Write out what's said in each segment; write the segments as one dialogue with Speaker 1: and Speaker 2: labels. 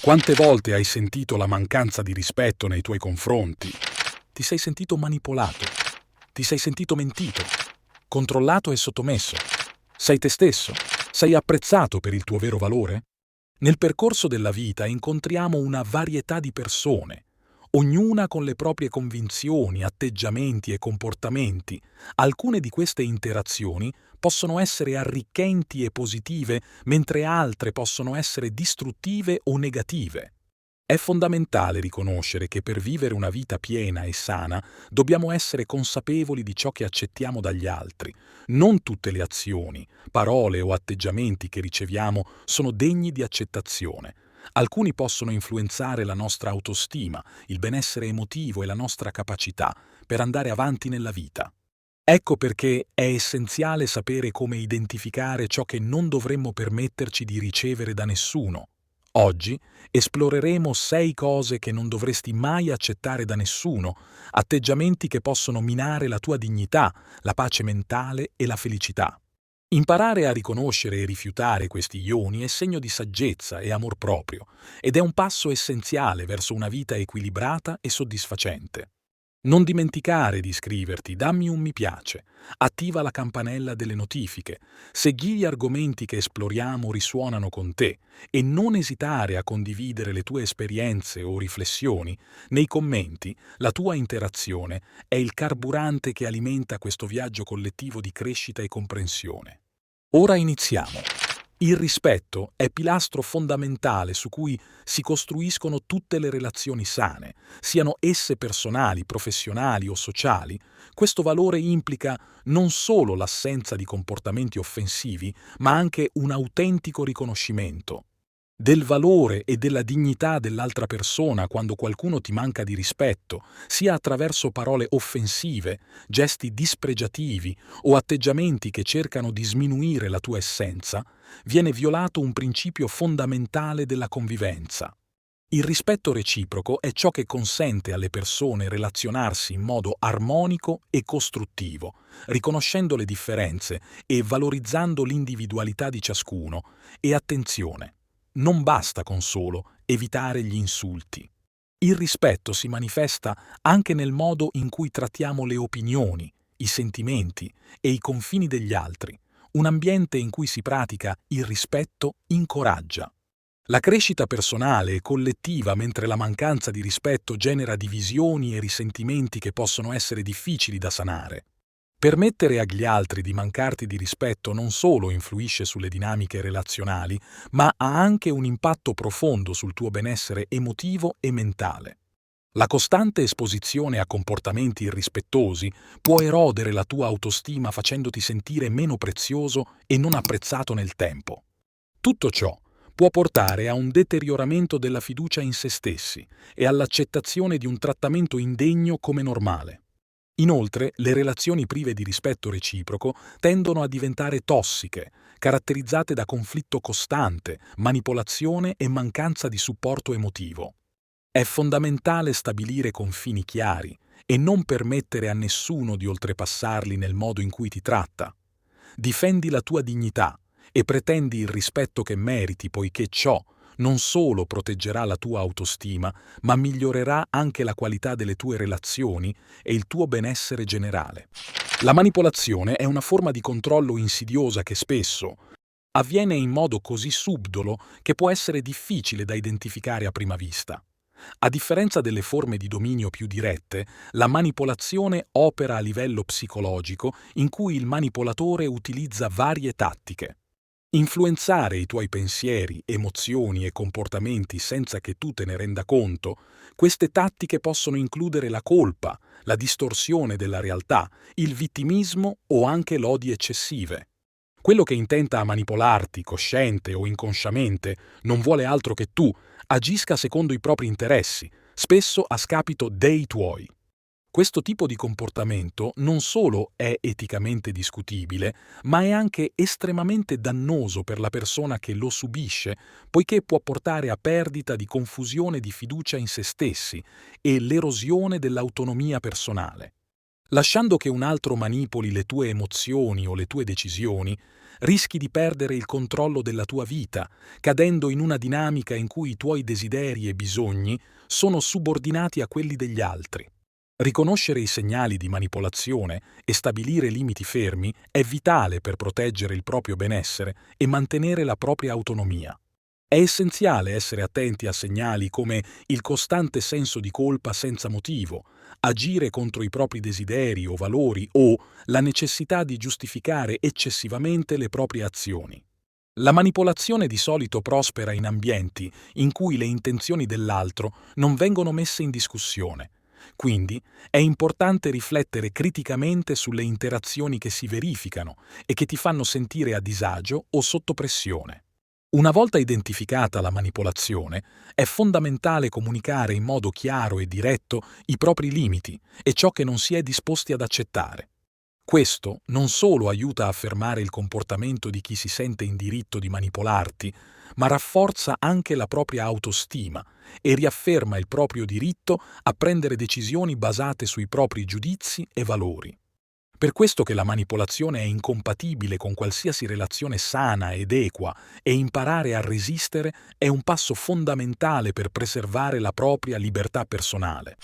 Speaker 1: Quante volte hai sentito la mancanza di rispetto nei tuoi confronti? Ti sei sentito manipolato? Ti sei sentito mentito? Controllato e sottomesso? Sei te stesso? Sei apprezzato per il tuo vero valore? Nel percorso della vita incontriamo una varietà di persone, ognuna con le proprie convinzioni, atteggiamenti e comportamenti. Alcune di queste interazioni possono essere arricchenti e positive, mentre altre possono essere distruttive o negative. È fondamentale riconoscere che per vivere una vita piena e sana dobbiamo essere consapevoli di ciò che accettiamo dagli altri. Non tutte le azioni, parole o atteggiamenti che riceviamo sono degni di accettazione. Alcuni possono influenzare la nostra autostima, il benessere emotivo e la nostra capacità per andare avanti nella vita. Ecco perché è essenziale sapere come identificare ciò che non dovremmo permetterci di ricevere da nessuno. Oggi esploreremo 6 cose che non dovresti mai accettare da nessuno, atteggiamenti che possono minare la tua dignità, la pace mentale e la felicità. Imparare a riconoscere e rifiutare questi ioni è segno di saggezza e amor proprio, ed è un passo essenziale verso una vita equilibrata e soddisfacente. Non dimenticare di iscriverti, dammi un mi piace, attiva la campanella delle notifiche, se gli argomenti che esploriamo risuonano con te e non esitare a condividere le tue esperienze o riflessioni. Nei commenti, la tua interazione è il carburante che alimenta questo viaggio collettivo di crescita e comprensione. Ora iniziamo. Il rispetto è pilastro fondamentale su cui si costruiscono tutte le relazioni sane, siano esse personali, professionali o sociali. Questo valore implica non solo l'assenza di comportamenti offensivi, ma anche un autentico riconoscimento del valore e della dignità dell'altra persona quando qualcuno ti manca di rispetto, sia attraverso parole offensive, gesti dispregiativi o atteggiamenti che cercano di sminuire la tua essenza, viene violato un principio fondamentale della convivenza. Il rispetto reciproco è ciò che consente alle persone relazionarsi in modo armonico e costruttivo, riconoscendo le differenze e valorizzando l'individualità di ciascuno. E attenzione, non basta con solo evitare gli insulti. Il rispetto si manifesta anche nel modo in cui trattiamo le opinioni, i sentimenti e i confini degli altri. Un ambiente in cui si pratica il rispetto incoraggia la crescita personale e collettiva, mentre la mancanza di rispetto genera divisioni e risentimenti che possono essere difficili da sanare. Permettere agli altri di mancarti di rispetto non solo influisce sulle dinamiche relazionali, ma ha anche un impatto profondo sul tuo benessere emotivo e mentale. La costante esposizione a comportamenti irrispettosi può erodere la tua autostima facendoti sentire meno prezioso e non apprezzato nel tempo. Tutto ciò può portare a un deterioramento della fiducia in se stessi e all'accettazione di un trattamento indegno come normale. Inoltre, le relazioni prive di rispetto reciproco tendono a diventare tossiche, caratterizzate da conflitto costante, manipolazione e mancanza di supporto emotivo. È fondamentale stabilire confini chiari e non permettere a nessuno di oltrepassarli nel modo in cui ti tratta. Difendi la tua dignità e pretendi il rispetto che meriti, poiché ciò non solo proteggerà la tua autostima, ma migliorerà anche la qualità delle tue relazioni e il tuo benessere generale. La manipolazione è una forma di controllo insidiosa che spesso avviene in modo così subdolo che può essere difficile da identificare a prima vista. A differenza delle forme di dominio più dirette, la manipolazione opera a livello psicologico in cui il manipolatore utilizza varie tattiche. Influenzare i tuoi pensieri, emozioni e comportamenti senza che tu te ne renda conto, queste tattiche possono includere la colpa, la distorsione della realtà, il vittimismo o anche lodi eccessive. Quello che intenta manipolarti, cosciente o inconsciamente, non vuole altro che tu agisca secondo i propri interessi, spesso a scapito dei tuoi. Questo tipo di comportamento non solo è eticamente discutibile, ma è anche estremamente dannoso per la persona che lo subisce, poiché può portare a perdita di confusione di fiducia in se stessi e l'erosione dell'autonomia personale. Lasciando che un altro manipoli le tue emozioni o le tue decisioni, Rischi di perdere il controllo della tua vita, cadendo in una dinamica in cui i tuoi desideri e bisogni sono subordinati a quelli degli altri. Riconoscere i segnali di manipolazione e stabilire limiti fermi è vitale per proteggere il proprio benessere e mantenere la propria autonomia. È essenziale essere attenti a segnali come il costante senso di colpa senza motivo, agire contro i propri desideri o valori o la necessità di giustificare eccessivamente le proprie azioni. La manipolazione di solito prospera in ambienti in cui le intenzioni dell'altro non vengono messe in discussione. Quindi è importante riflettere criticamente sulle interazioni che si verificano e che ti fanno sentire a disagio o sotto pressione. Una volta identificata la manipolazione, è fondamentale comunicare in modo chiaro e diretto i propri limiti e ciò che non si è disposti ad accettare. Questo non solo aiuta a fermare il comportamento di chi si sente in diritto di manipolarti, ma rafforza anche la propria autostima e riafferma il proprio diritto a prendere decisioni basate sui propri giudizi e valori. Per questo che la manipolazione è incompatibile con qualsiasi relazione sana ed equa e imparare a resistere è un passo fondamentale per preservare la propria libertà personale.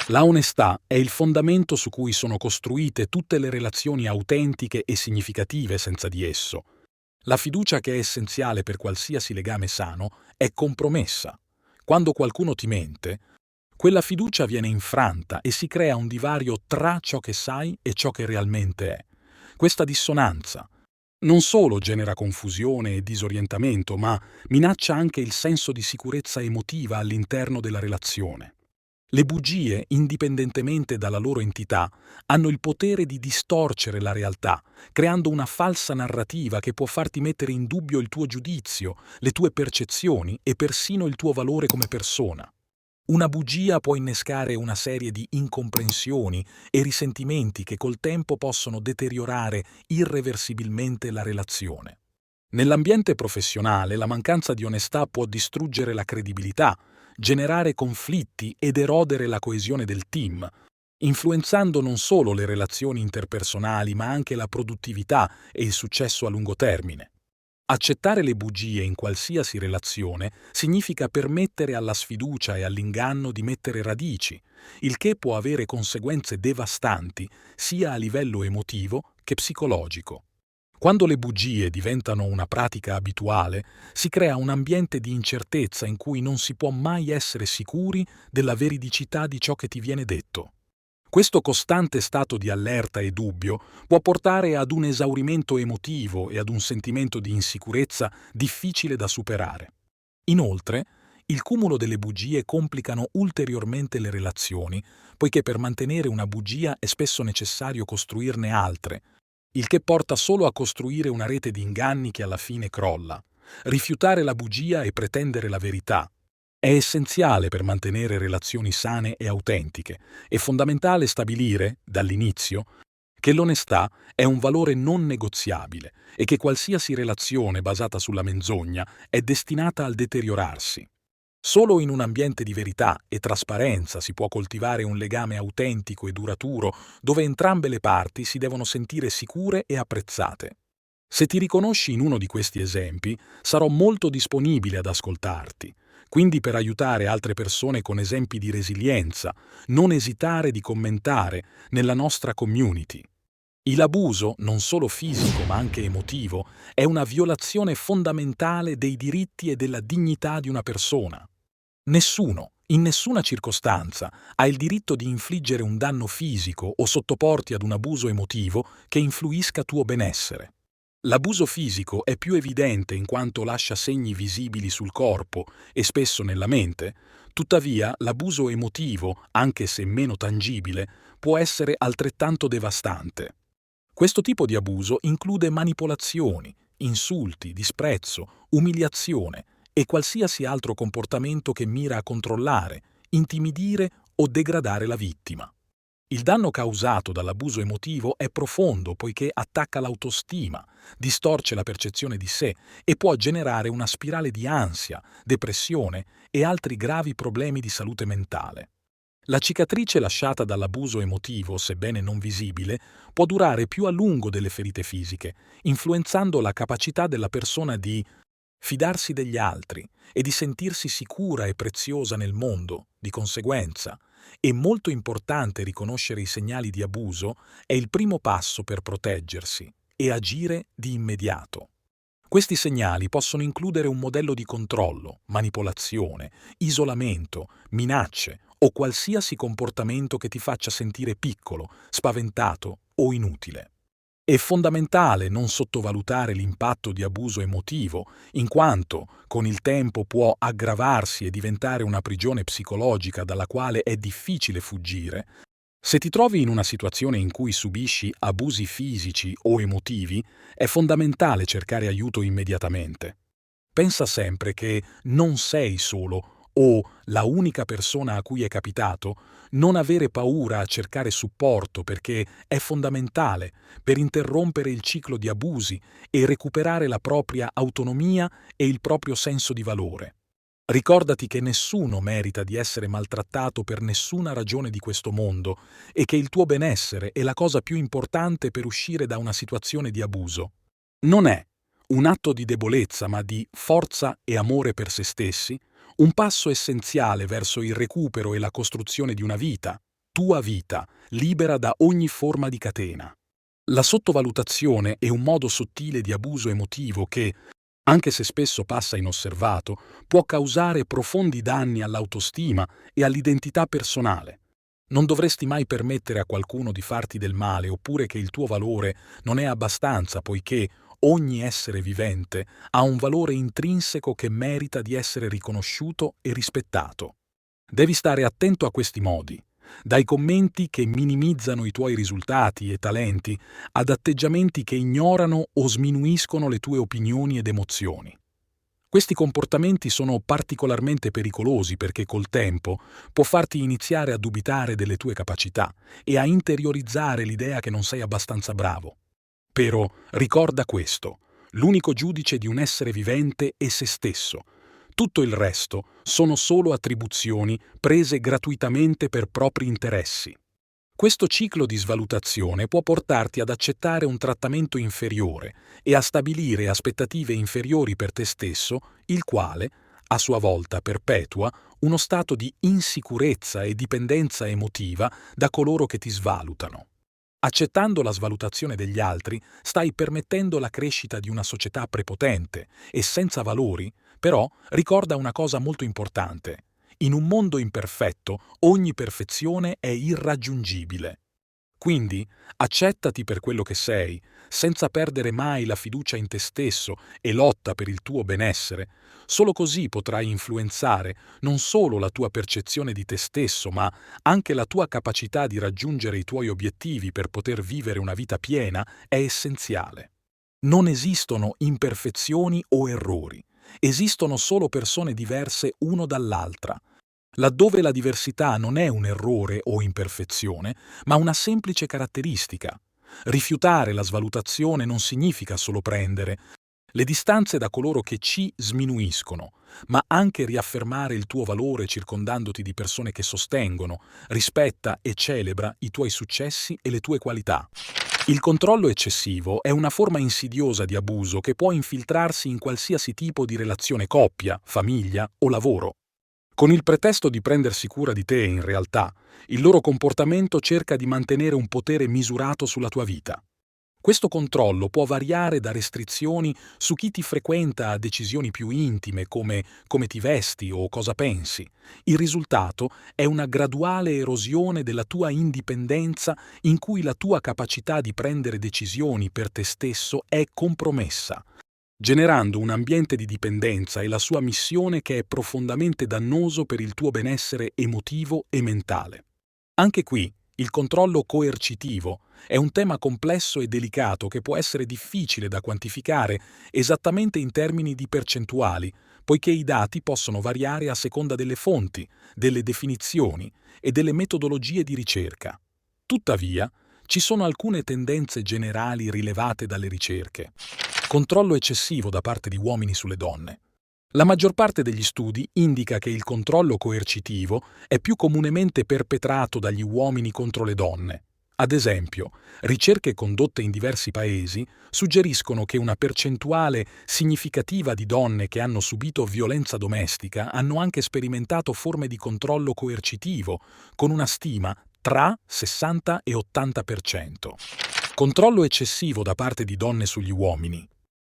Speaker 1: La onestà è il fondamento su cui sono costruite tutte le relazioni autentiche e significative senza di esso. La fiducia che è essenziale per qualsiasi legame sano è compromessa. Quando qualcuno ti mente, quella fiducia viene infranta e si crea un divario tra ciò che sai e ciò che realmente è. Questa dissonanza non solo genera confusione e disorientamento, ma minaccia anche il senso di sicurezza emotiva all'interno della relazione. Le bugie, indipendentemente dalla loro entità, hanno il potere di distorcere la realtà, creando una falsa narrativa che può farti mettere in dubbio il tuo giudizio, le tue percezioni e persino il tuo valore come persona. Una bugia può innescare una serie di incomprensioni e risentimenti che col tempo possono deteriorare irreversibilmente la relazione. Nell'ambiente professionale la mancanza di onestà può distruggere la credibilità, generare conflitti ed erodere la coesione del team, influenzando non solo le relazioni interpersonali ma anche la produttività e il successo a lungo termine. Accettare le bugie in qualsiasi relazione significa permettere alla sfiducia e all'inganno di mettere radici, il che può avere conseguenze devastanti sia a livello emotivo che psicologico. Quando le bugie diventano una pratica abituale, si crea un ambiente di incertezza in cui non si può mai essere sicuri della veridicità di ciò che ti viene detto. Questo costante stato di allerta e dubbio può portare ad un esaurimento emotivo e ad un sentimento di insicurezza difficile da superare. Inoltre, il cumulo delle bugie complicano ulteriormente le relazioni, poiché per mantenere una bugia è spesso necessario costruirne altre, il che porta solo a costruire una rete di inganni che alla fine crolla. Rifiutare la bugia e pretendere la verità è essenziale per mantenere relazioni sane e autentiche. È fondamentale stabilire, dall'inizio, che l'onestà è un valore non negoziabile e che qualsiasi relazione basata sulla menzogna è destinata al deteriorarsi. Solo in un ambiente di verità e trasparenza si può coltivare un legame autentico e duraturo dove entrambe le parti si devono sentire sicure e apprezzate. Se ti riconosci in uno di questi esempi, sarò molto disponibile ad ascoltarti. Quindi per aiutare altre persone con esempi di resilienza, non esitare di commentare nella nostra community. L'abuso, non solo fisico ma anche emotivo, è una violazione fondamentale dei diritti e della dignità di una persona. Nessuno, in nessuna circostanza, ha il diritto di infliggere un danno fisico o sottoporti ad un abuso emotivo che influisca tuo benessere. L'abuso fisico è più evidente in quanto lascia segni visibili sul corpo e spesso nella mente, tuttavia l'abuso emotivo, anche se meno tangibile, può essere altrettanto devastante. Questo tipo di abuso include manipolazioni, insulti, disprezzo, umiliazione e qualsiasi altro comportamento che mira a controllare, intimidire o degradare la vittima. Il danno causato dall'abuso emotivo è profondo poiché attacca l'autostima, distorce la percezione di sé e può generare una spirale di ansia, depressione e altri gravi problemi di salute mentale. La cicatrice lasciata dall'abuso emotivo, sebbene non visibile, può durare più a lungo delle ferite fisiche, influenzando la capacità della persona di fidarsi degli altri e di sentirsi sicura e preziosa nel mondo. Di conseguenza, è molto importante riconoscere i segnali di abuso, è il primo passo per proteggersi e agire di immediato. Questi segnali possono includere un modello di controllo, manipolazione, isolamento, minacce o qualsiasi comportamento che ti faccia sentire piccolo, spaventato o inutile. È fondamentale non sottovalutare l'impatto di abuso emotivo, in quanto con il tempo può aggravarsi e diventare una prigione psicologica dalla quale è difficile fuggire. Se ti trovi in una situazione in cui subisci abusi fisici o emotivi, è fondamentale cercare aiuto immediatamente. Pensa sempre che non sei solo o la unica persona a cui è capitato. Non avere paura a cercare supporto, perché è fondamentale per interrompere il ciclo di abusi e recuperare la propria autonomia e il proprio senso di valore. Ricordati che nessuno merita di essere maltrattato per nessuna ragione di questo mondo e che il tuo benessere è la cosa più importante per uscire da una situazione di abuso. Non è un atto di debolezza, ma di forza e amore per se stessi, un passo essenziale verso il recupero e la costruzione di una vita, tua vita, libera da ogni forma di catena. La sottovalutazione è un modo sottile di abuso emotivo che, anche se spesso passa inosservato, può causare profondi danni all'autostima e all'identità personale. Non dovresti mai permettere a qualcuno di farti del male, oppure che il tuo valore non è abbastanza, poiché ogni essere vivente ha un valore intrinseco che merita di essere riconosciuto e rispettato. Devi stare attento a questi modi, dai commenti che minimizzano i tuoi risultati e talenti, ad atteggiamenti che ignorano o sminuiscono le tue opinioni ed emozioni. Questi comportamenti sono particolarmente pericolosi perché col tempo può farti iniziare a dubitare delle tue capacità e a interiorizzare l'idea che non sei abbastanza bravo. Però ricorda questo: l'unico giudice di un essere vivente è se stesso. Tutto il resto sono solo attribuzioni prese gratuitamente per propri interessi. Questo ciclo di svalutazione può portarti ad accettare un trattamento inferiore e a stabilire aspettative inferiori per te stesso, il quale, a sua volta, perpetua uno stato di insicurezza e dipendenza emotiva da coloro che ti svalutano. Accettando la svalutazione degli altri, stai permettendo la crescita di una società prepotente e senza valori, però ricorda una cosa molto importante. In un mondo imperfetto, ogni perfezione è irraggiungibile. Quindi, accettati per quello che sei, senza perdere mai la fiducia in te stesso e lotta per il tuo benessere. Solo così potrai influenzare non solo la tua percezione di te stesso, ma anche la tua capacità di raggiungere i tuoi obiettivi per poter vivere una vita piena è essenziale. Non esistono imperfezioni o errori, esistono solo persone diverse uno dall'altra. Laddove la diversità non è un errore o imperfezione, ma una semplice caratteristica. Rifiutare la svalutazione non significa solo prendere le distanze da coloro che ci sminuiscono, ma anche riaffermare il tuo valore circondandoti di persone che sostengono, rispetta e celebra i tuoi successi e le tue qualità. Il controllo eccessivo è una forma insidiosa di abuso che può infiltrarsi in qualsiasi tipo di relazione coppia, famiglia o lavoro. Con il pretesto di prendersi cura di te, in realtà, il loro comportamento cerca di mantenere un potere misurato sulla tua vita. Questo controllo può variare da restrizioni su chi ti frequenta a decisioni più intime come ti vesti o cosa pensi. Il risultato è una graduale erosione della tua indipendenza in cui la tua capacità di prendere decisioni per te stesso è compromessa, generando un ambiente di dipendenza e la sua missione che è profondamente dannoso per il tuo benessere emotivo e mentale. Anche qui, il controllo coercitivo è un tema complesso e delicato che può essere difficile da quantificare esattamente in termini di percentuali, poiché i dati possono variare a seconda delle fonti, delle definizioni e delle metodologie di ricerca. Tuttavia, ci sono alcune tendenze generali rilevate dalle ricerche. Controllo eccessivo da parte di uomini sulle donne. La maggior parte degli studi indica che il controllo coercitivo è più comunemente perpetrato dagli uomini contro le donne. Ad esempio, ricerche condotte in diversi paesi suggeriscono che una percentuale significativa di donne che hanno subito violenza domestica hanno anche sperimentato forme di controllo coercitivo, con una stima tra 60 e 80%. Controllo eccessivo da parte di donne sugli uomini.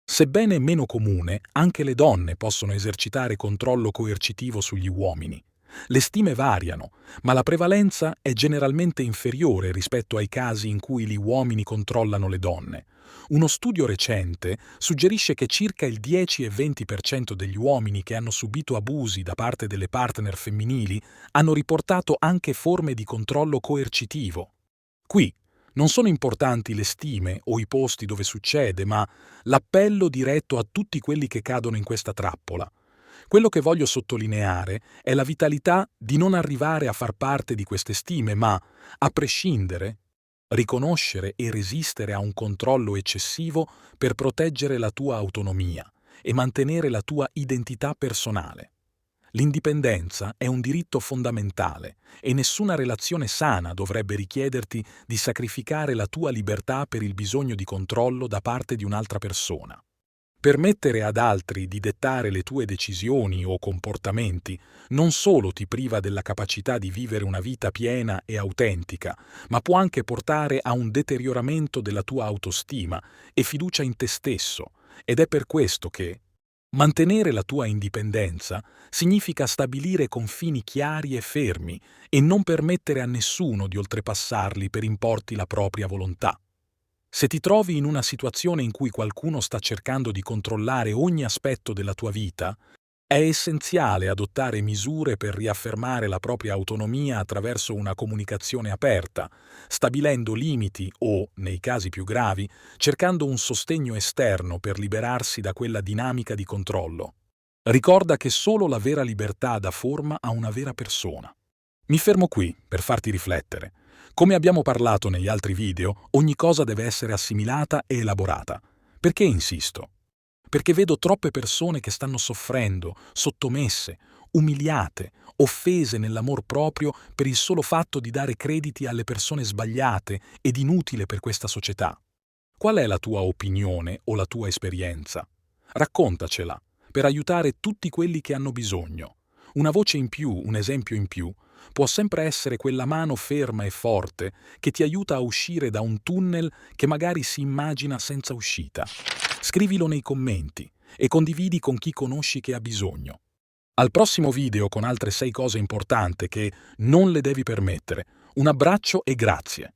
Speaker 1: Sebbene meno comune, anche le donne possono esercitare controllo coercitivo sugli uomini. Le stime variano, ma la prevalenza è generalmente inferiore rispetto ai casi in cui gli uomini controllano le donne. Uno studio recente suggerisce che circa il 10 e 20% degli uomini che hanno subito abusi da parte delle partner femminili hanno riportato anche forme di controllo coercitivo. Qui non sono importanti le stime o i posti dove succede, ma l'appello diretto a tutti quelli che cadono in questa trappola. Quello che voglio sottolineare è la vitalità di non arrivare a far parte di queste stime, ma, a prescindere, riconoscere e resistere a un controllo eccessivo per proteggere la tua autonomia e mantenere la tua identità personale. L'indipendenza è un diritto fondamentale e nessuna relazione sana dovrebbe richiederti di sacrificare la tua libertà per il bisogno di controllo da parte di un'altra persona. Permettere ad altri di dettare le tue decisioni o comportamenti non solo ti priva della capacità di vivere una vita piena e autentica, ma può anche portare a un deterioramento della tua autostima e fiducia in te stesso, ed è per questo che mantenere la tua indipendenza significa stabilire confini chiari e fermi e non permettere a nessuno di oltrepassarli per importi la propria volontà. Se ti trovi in una situazione in cui qualcuno sta cercando di controllare ogni aspetto della tua vita, è essenziale adottare misure per riaffermare la propria autonomia attraverso una comunicazione aperta, stabilendo limiti o, nei casi più gravi, cercando un sostegno esterno per liberarsi da quella dinamica di controllo. Ricorda che solo la vera libertà dà forma a una vera persona. Mi fermo qui per farti riflettere. Come abbiamo parlato negli altri video, ogni cosa deve essere assimilata e elaborata. Perché insisto? Perché vedo troppe persone che stanno soffrendo, sottomesse, umiliate, offese nell'amor proprio per il solo fatto di dare crediti alle persone sbagliate ed inutile per questa società. Qual è la tua opinione o la tua esperienza? Raccontacela, per aiutare tutti quelli che hanno bisogno. Una voce in più, un esempio in più, può sempre essere quella mano ferma e forte che ti aiuta a uscire da un tunnel che magari si immagina senza uscita. Scrivilo nei commenti e condividi con chi conosci che ha bisogno. Al prossimo video con altre 6 cose importanti che non le devi permettere. Un abbraccio e grazie.